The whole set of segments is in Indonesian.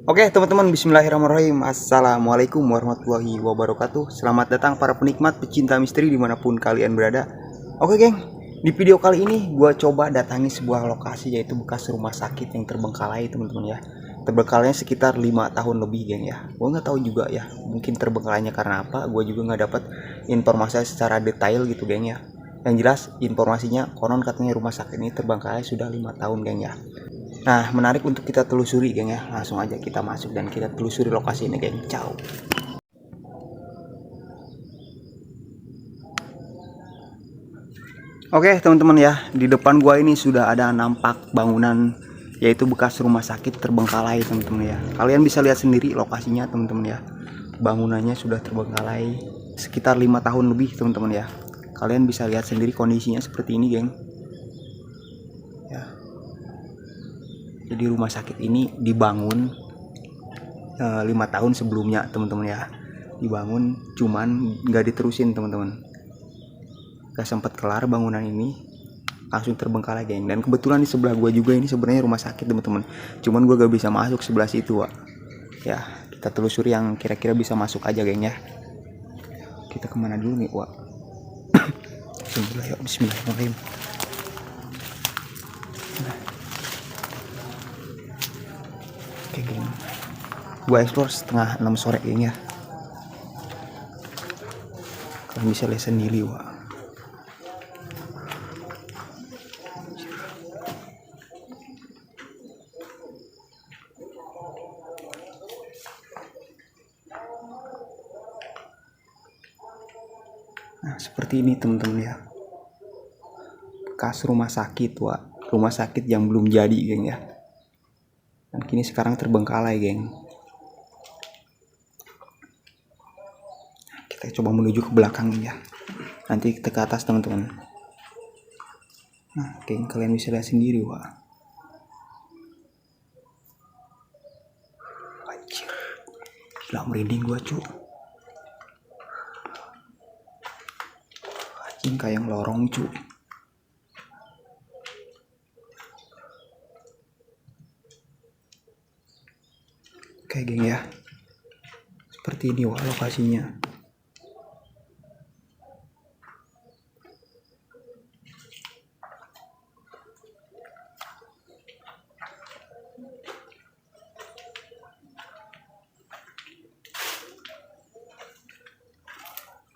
Oke teman-teman, bismillahirrahmanirrahim. Assalamualaikum warahmatullahi wabarakatuh. Selamat datang para penikmat pecinta misteri dimanapun kalian berada. Oke geng, di video kali ini gue coba datangi sebuah lokasi, yaitu bekas rumah sakit yang terbengkalai teman-teman ya. Terbengkalainya sekitar 5 tahun lebih geng ya. Gue nggak tahu juga ya, mungkin terbengkalainya karena apa. Gue juga nggak dapat informasi secara detail gitu geng ya. Yang jelas informasinya konon katanya rumah sakit ini terbengkalai sudah 5 tahun geng ya. Nah, menarik untuk kita telusuri, geng ya. Langsung aja kita masuk dan kita telusuri lokasi ini, geng. Ciao. Oke, teman-teman ya. Di depan gua ini sudah ada nampak bangunan, yaitu bekas rumah sakit terbengkalai, teman-teman ya. Kalian bisa lihat sendiri lokasinya, teman-teman ya. Bangunannya sudah terbengkalai sekitar 5 tahun lebih, teman-teman ya. Kalian bisa lihat sendiri kondisinya seperti ini, geng. Ya. Jadi rumah sakit ini dibangun 5 tahun sebelumnya teman-teman ya, dibangun cuman nggak diterusin teman-teman, nggak sempat kelar bangunan ini, langsung terbengkalai geng. Dan kebetulan di sebelah gua juga ini sebenarnya rumah sakit teman-teman, cuman gua gak bisa masuk sebelah situ Wak. Ya kita telusuri yang kira-kira bisa masuk aja geng ya. Kita kemana dulu nih Wak? Bismillahirrahmanirrahim. Oke geng, gua explore setengah 6 sore geng ya. Kalian bisa lihat sendiri Wak. Nah seperti ini teman-teman ya, bekas rumah sakit Wak. Rumah sakit yang belum jadi geng ya, dan kini sekarang terbengkalai geng. Kita coba menuju ke belakang ya, nanti kita ke atas teman-teman. Nah geng, kalian bisa lihat sendiri Wak. Anjir, gila merinding gua cu. Anjing kayak yang lorong cu. Oke geng ya, seperti ini Wak lokasinya.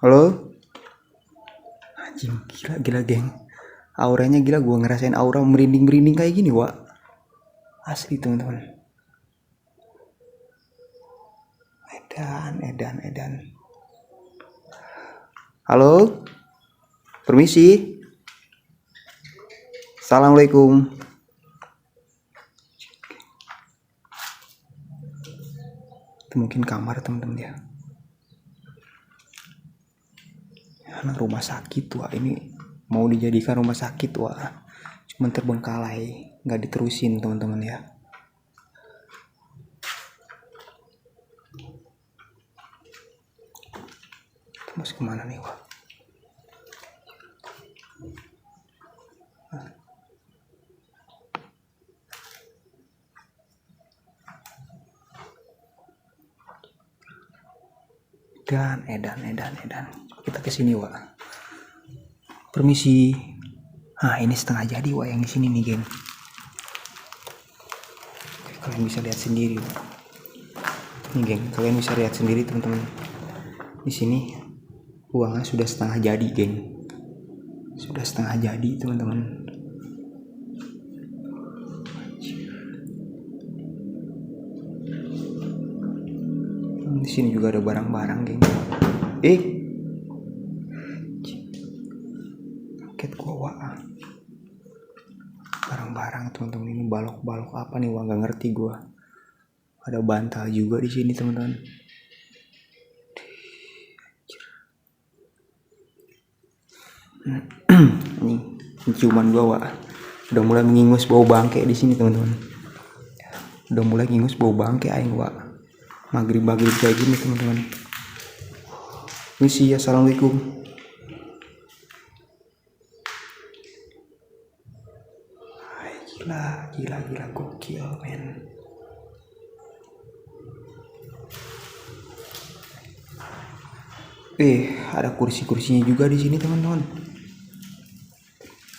Halo? Anjing gila geng, auranya gila, gua ngerasain aura merinding kayak gini Wak, asli teman-teman. Edan. Halo? Permisi. Assalamualaikum. Itu mungkin kamar teman-teman ya. Anak rumah sakit Wak, ini mau dijadikan rumah sakit Wak, cuman terbengkalai, nggak diterusin teman-teman ya. Terus kemana nih Wak? Dan edan. Kita kesini Wak. Permisi. Nah ini setengah jadi Wak yang di sini nih geng. Oke, kalian bisa lihat sendiri Wak. Nih geng, kalian bisa lihat sendiri teman-teman. Di sini ruangan sudah setengah jadi geng. Sudah setengah jadi teman-teman. Di sini juga ada barang-barang geng. Kaget gua Wak. Barang-barang teman-teman, ini balok-balok apa nih Wak, nggak ngerti gua. Ada bantal juga di sini teman-teman. Ini ciuman gua Wak, udah mulai mengingus bau bangke di sini teman-teman. Udah mulai ngingus bau bangke aing Wak. Maghrib kayak gini teman-teman. Misi, assalamualaikum. Gila gokil men. Ada kursi-kursinya juga di sini teman-teman.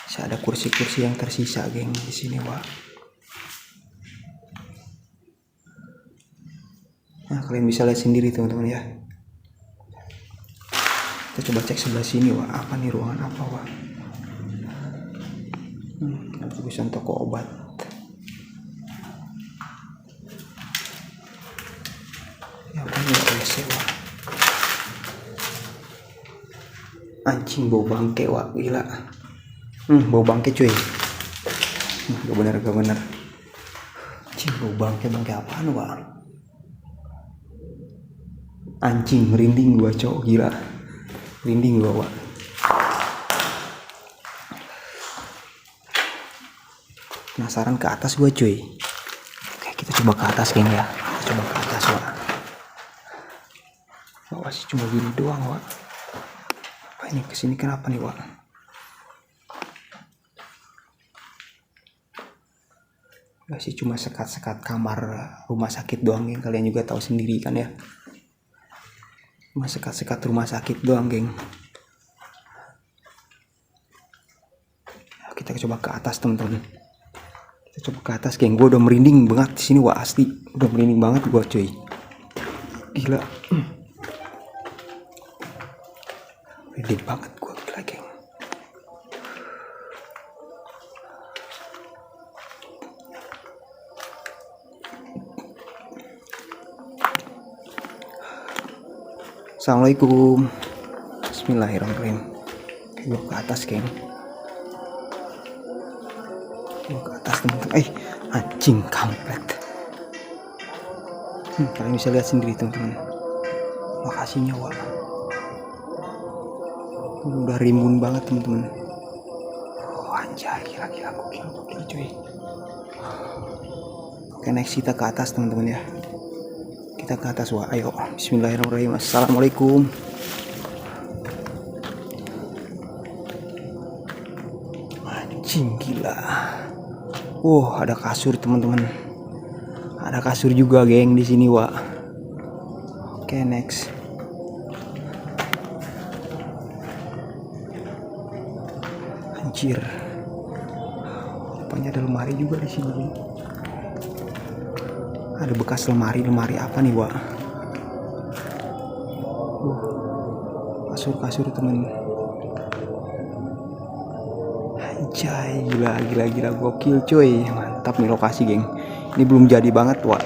Bisa ada kursi-kursi yang tersisa geng di sini, wah. Nah, kalian bisa lihat sendiri teman-teman ya. Kita coba cek sebelah sini, wah. Apa nih, ruangan apa, wah? Tulisan toko obat. Ya, apa nih, WC, wah. Anjing, bau bangke, wah, gila. Bau bangke cuy. Gak bener. Anjing, bau bangke apaan, wah. Anjing, merinding gua, cowok, gila. Merinding gua, wah. Penasaran ke atas gua, cuy. Oke, kita coba ke atas geng ya. Kita coba ke atas, wah. Wah, sih cuma gini doang, wah. Apa ini, kesini kenapa nih, wah? Gak sih, cuma sekat-sekat kamar rumah sakit doang, geng. Kalian juga tahu sendiri kan ya. Cuma sekat-sekat rumah sakit doang, geng. Kita coba ke atas, teman-teman. Kita coba ke atas, geng. Gue udah merinding banget di sini, wah, asli. Udah merinding banget gue, cuy. Gila. Merinding banget gue, gila, geng. Assalamualaikum. Bismillahirrahmanirrahim. Gue ke atas, geng. Gue ke atas, teman-teman. Anjing, kampret. Kalian bisa lihat sendiri, teman-teman. Lokasinya, wah. Udah rimbun banget, teman-teman. Anjay, gila, gokil, cuy. Oke, next kita ke atas, teman-teman ya. Kita ke atas, wah. Ayo, bismillahirrahmanirrahim. Assalamualaikum. Anjing, gila. Ada kasur, teman-teman. Ada kasur juga, geng, di sini, wah. Oke, next. Anjir. Rupanya ada lemari juga di sini, geng. Ada bekas lemari apa nih, wah? Kasur, temen. Anjay, gila, gokil, cuy. Mantap nih lokasi, geng. Ini belum jadi banget, wah.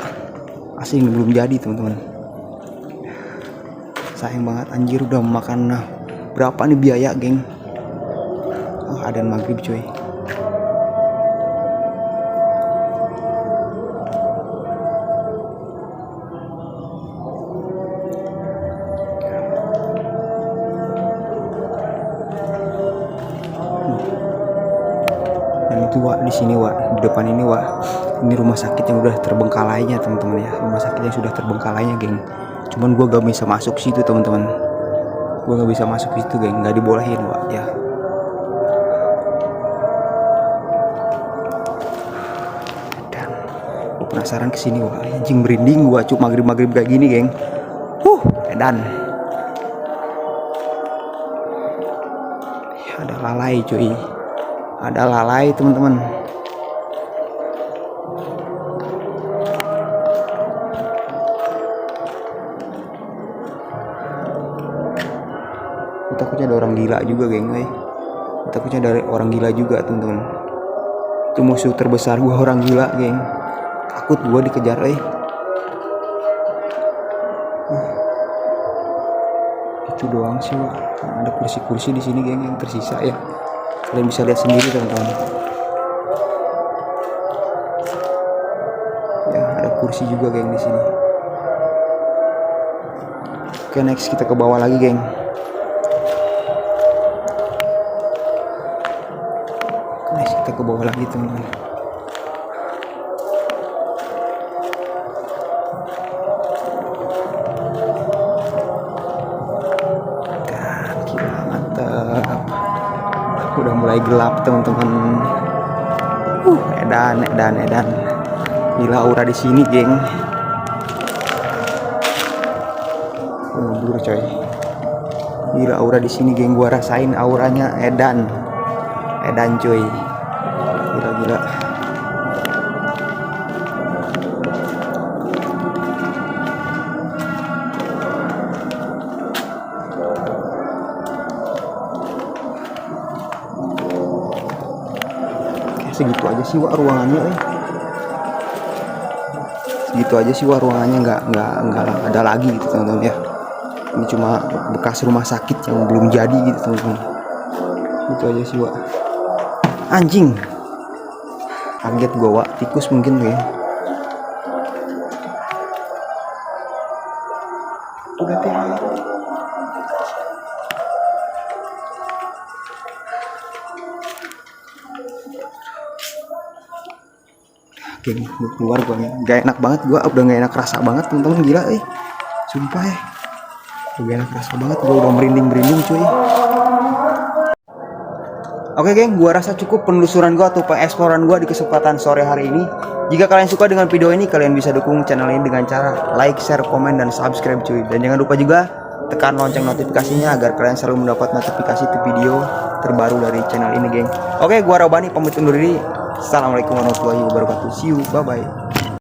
Asli, ini belum jadi, teman-teman. Sayang banget, anjir, udah makan berapa nih biaya, geng? Adzan maghrib, cuy. Itu, wah, di sini, wah, di depan ini, wah, ini rumah sakit yang udah terbengkalainya, teman-teman ya. Rumah sakit yang sudah terbengkalainya, geng. Cuman gue gak bisa masuk situ, teman-teman. Gue gak bisa masuk situ, geng. Gak dibolehin, wah, ya. Dan gue penasaran kesini, wah. Anjing, merinding gue, cuk, maghrib kayak gini, geng. Dan ya, ada lalai, cuy. Ada lalai, teman-teman. Takutnya ada orang gila juga, geng. Takutnya ada orang gila juga, teman-teman. Itu musuh terbesar gua, orang gila, geng. Takut gua dikejar, Itu doang sih, wah. Ada kursi-kursi di sini, geng, yang tersisa ya. Kalian bisa lihat sendiri, teman-teman. Ya, ada kursi juga, geng, di sini. Oke, next kita ke bawah lagi, geng. Next kita ke bawah lagi, teman-teman. Gila, mantap. Udah mulai gelap, teman-teman. Edan. Gila, aura di sini, geng. Blur, coy. Gila aura di sini geng, gua rasain auranya edan. Edan cuy. Gila. Oke, segitu aja sih wak ruangannya Segitu aja sih wak ruangannya, nggak ada lagi gitu teman-teman ya. Ini cuma bekas rumah sakit yang belum jadi gitu teman-teman. Itu aja sih wak. Anjing, kaget gua wak, tikus mungkin tuh ya. Udah teh. Oke, gua keluar gua gak enak banget, gua udah gak enak rasa banget teman-teman, gila sumpah ya. Udah gak enak rasa banget, gua udah merinding cuy. Oke geng, gua rasa cukup penelusuran gua atau pengeksploran gua di kesempatan sore hari ini. Jika kalian suka dengan video ini, kalian bisa dukung channel ini dengan cara like, share, komen, dan subscribe cuy. Dan jangan lupa juga tekan lonceng notifikasinya agar kalian selalu mendapat notifikasi video terbaru dari channel ini geng. Oke, gua Robani pamit undur diri. Assalamualaikum warahmatullahi wabarakatuh. See you, bye bye.